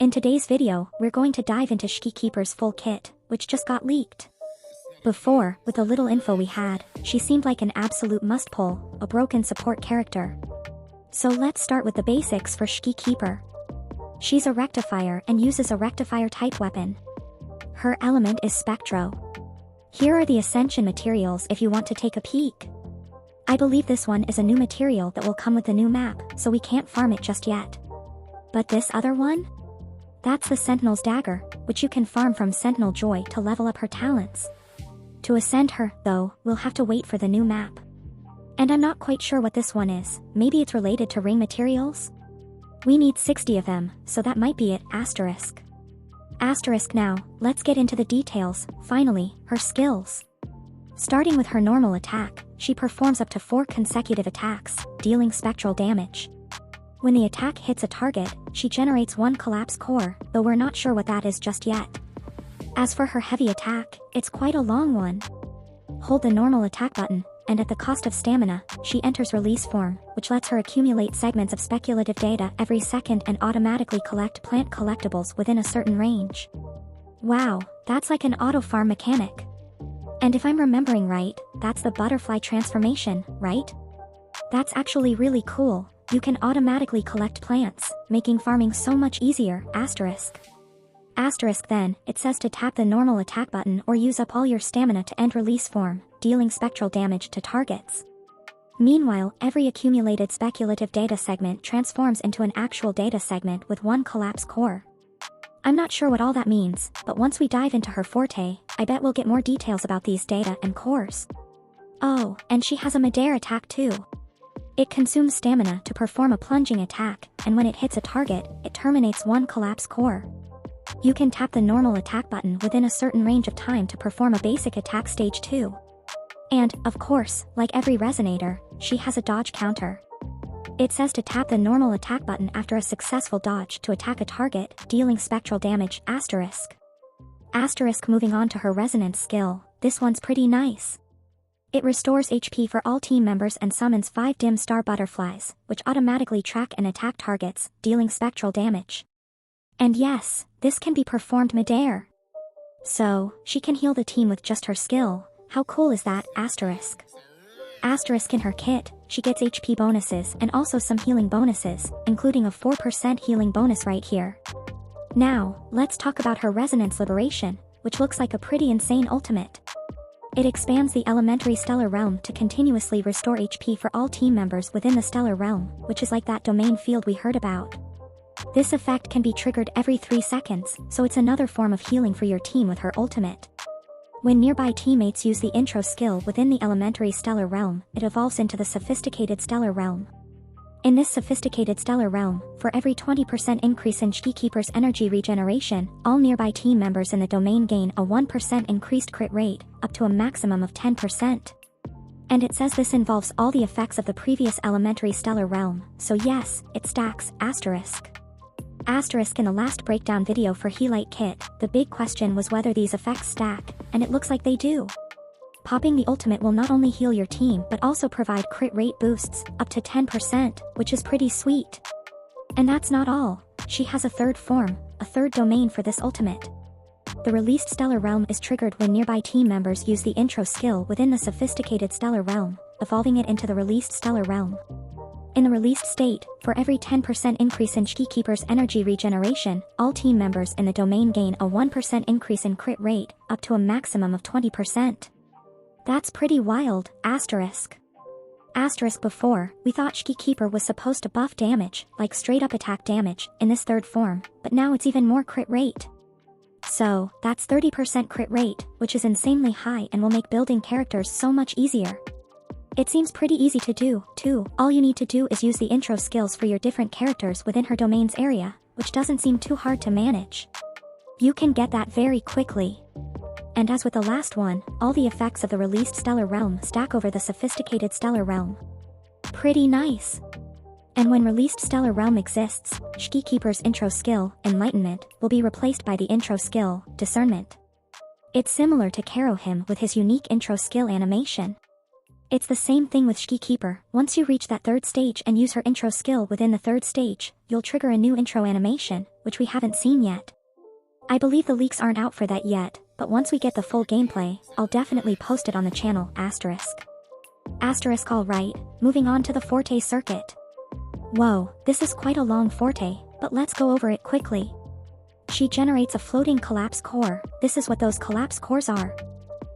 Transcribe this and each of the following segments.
In today's video, we're going to dive into Shorekeeper's full kit, which just got leaked. Before, with the little info we had, she seemed like an absolute must-pull, a broken support character. So let's start with the basics for Shorekeeper. She's a rectifier and uses a rectifier-type weapon. Her element is Spectro. Here are the Ascension materials if you want to take a peek. I believe this one is a new material that will come with the new map, so we can't farm it just yet. But this other one? That's the Sentinel's Dagger, which you can farm from Sentinel Joy to level up her talents. To ascend her, though, we'll have to wait for the new map. And I'm not quite sure what this one is, maybe it's related to ring materials? We need 60 of them, so that might be it, asterisk. Asterisk now, let's get into the details, finally, her skills. Starting with her normal attack, she performs up to 4 consecutive attacks, dealing spectral damage. When the attack hits a target, she generates 1 collapse core, though we're not sure what that is just yet. As for her heavy attack, it's quite a long one. Hold the normal attack button, and at the cost of stamina, she enters release form, which lets her accumulate segments of speculative data every second and automatically collect plant collectibles within a certain range. Wow, that's like an auto-farm mechanic. And if I'm remembering right, that's the butterfly transformation, right? That's actually really cool. You can automatically collect plants, making farming so much easier, asterisk. Asterisk then, it says to tap the normal attack button or use up all your stamina to end release form, dealing spectral damage to targets. Meanwhile, every accumulated speculative data segment transforms into an actual data segment with 1 collapse core. I'm not sure what all that means, but once we dive into her forte, I bet we'll get more details about these data and cores. Oh, and she has a mid-air attack too. It consumes stamina to perform a plunging attack, and when it hits a target, it terminates 1 collapse core. You can tap the normal attack button within a certain range of time to perform a basic attack stage 2. And, of course, like every resonator, she has a dodge counter. It says to tap the normal attack button after a successful dodge to attack a target, dealing spectral damage, asterisk. Asterisk moving on to her resonance skill, this one's pretty nice. It restores HP for all team members and summons 5 dim star butterflies, which automatically track and attack targets, dealing spectral damage. And yes, this can be performed mid-air. So, she can heal the team with just her skill. How cool is that, asterisk? Asterisk in her kit, she gets HP bonuses and also some healing bonuses, including a 4% healing bonus right here. Now, let's talk about her Resonance Liberation, which looks like a pretty insane ultimate. It expands the elementary stellar realm to continuously restore HP for all team members within the stellar realm, which is like that domain field we heard about. This effect can be triggered every 3 seconds, so it's another form of healing for your team with her ultimate. When nearby teammates use the intro skill within the elementary stellar realm, it evolves into the sophisticated stellar realm. In this sophisticated stellar realm, for every 20% increase in Shorekeeper's energy regeneration, all nearby team members in the domain gain a 1% increased crit rate, up to a maximum of 10%. And it says this involves all the effects of the previous elementary stellar realm, so yes, it stacks, asterisk. Asterisk in the last breakdown video for Helite Kit, the big question was whether these effects stack, and it looks like they do. Popping the ultimate will not only heal your team but also provide crit rate boosts, up to 10%, which is pretty sweet. And that's not all, she has a third form, a third domain for this ultimate. The released stellar realm is triggered when nearby team members use the intro skill within the sophisticated stellar realm, evolving it into the released stellar realm. In the released state, for every 10% increase in Shorekeeper's energy regeneration, all team members in the domain gain a 1% increase in crit rate, up to a maximum of 20%. That's pretty wild, asterisk. Asterisk before, we thought Shorekeeper was supposed to buff damage, like straight up attack damage, in this third form, but now it's even more crit rate. So, that's 30% crit rate, which is insanely high and will make building characters so much easier. It seems pretty easy to do, too. All you need to do is use the intro skills for your different characters within her domain's area, which doesn't seem too hard to manage. You can get that very quickly. And as with the last one, all the effects of the released stellar realm stack over the sophisticated stellar realm. Pretty nice. And when released stellar realm exists, Shorekeeper's intro skill, Enlightenment, will be replaced by the intro skill, Discernment. It's similar to Karohim with his unique intro skill animation. It's the same thing with Shorekeeper. Once you reach that third stage and use her intro skill within the third stage, you'll trigger a new intro animation, which we haven't seen yet. I believe the leaks aren't out for that yet, but once we get the full gameplay, I'll definitely post it on the channel, asterisk. Alright, moving on to the Forte circuit. Whoa, this is quite a long Forte, but let's go over it quickly. She generates a floating collapse core. This is what those collapse cores are.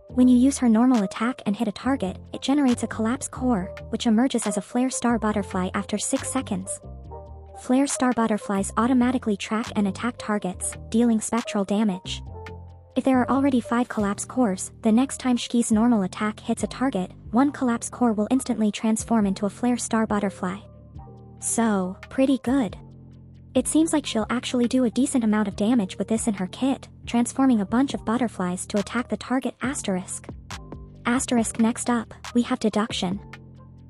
When you use her normal attack and hit a target, it generates a collapse core, which emerges as a flare star butterfly after 6 seconds. Flare star butterflies automatically track and attack targets, dealing spectral damage. If there are already 5 collapse cores, the next time Shki's normal attack hits a target, 1 collapse core will instantly transform into a flare star butterfly. So, pretty good. It seems like she'll actually do a decent amount of damage with this in her kit, transforming a bunch of butterflies to attack the target, asterisk. Next up, we have deduction.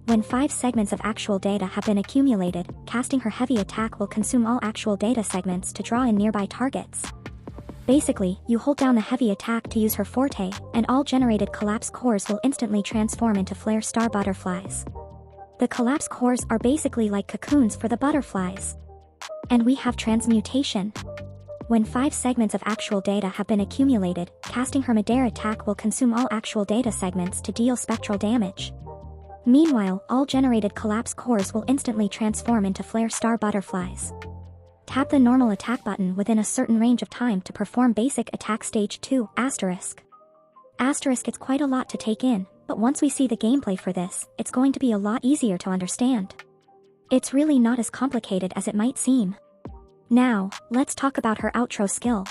When 5 segments of actual data have been accumulated, casting her heavy attack will consume all actual data segments to draw in nearby targets. Basically, you hold down the heavy attack to use her Forte, and all generated collapse cores will instantly transform into flare star butterflies. The collapse cores are basically like cocoons for the butterflies. And we have transmutation. When 5 segments of actual data have been accumulated, casting her mid-air attack will consume all actual data segments to deal spectral damage. Meanwhile, all generated collapse cores will instantly transform into flare star butterflies. Tap the normal attack button within a certain range of time to perform basic attack stage 2, asterisk. It's quite a lot to take in, but once we see the gameplay for this, it's going to be a lot easier to understand. It's really not as complicated as it might seem. Now, let's talk about her outro skill.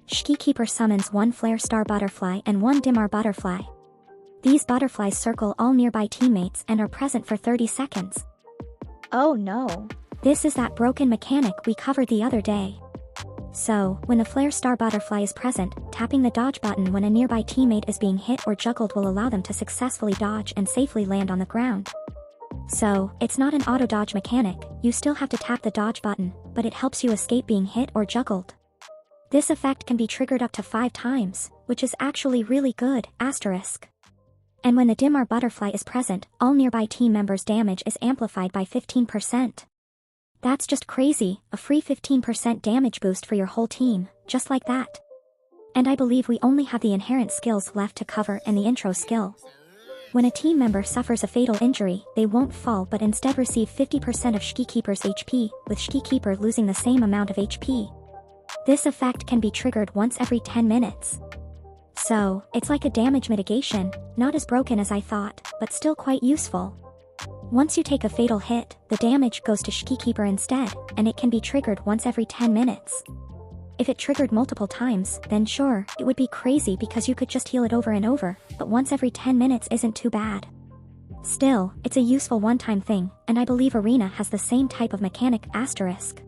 Shorekeeper summons 1 flare star butterfly and 1 dimar butterfly. These butterflies circle all nearby teammates and are present for 30 seconds. Oh no. This is that broken mechanic we covered the other day. So, when a flare star butterfly is present, tapping the dodge button when a nearby teammate is being hit or juggled will allow them to successfully dodge and safely land on the ground. So, it's not an auto-dodge mechanic, you still have to tap the dodge button, but it helps you escape being hit or juggled. This effect can be triggered up to 5 times, which is actually really good, asterisk. And when the dimar butterfly is present, all nearby team members' damage is amplified by 15%. That's just crazy, a free 15% damage boost for your whole team, just like that. And I believe we only have the inherent skills left to cover and the intro skill. When a team member suffers a fatal injury, they won't fall but instead receive 50% of Shorekeeper's HP, with Shorekeeper losing the same amount of HP. This effect can be triggered once every 10 minutes. So, it's like a damage mitigation, not as broken as I thought, but still quite useful. Once you take a fatal hit, the damage goes to Shorekeeper instead, and it can be triggered once every 10 minutes. If it triggered multiple times, then sure, it would be crazy because you could just heal it over and over, but once every 10 minutes isn't too bad. Still, it's a useful one-time thing, and I believe Arena has the same type of mechanic, asterisk.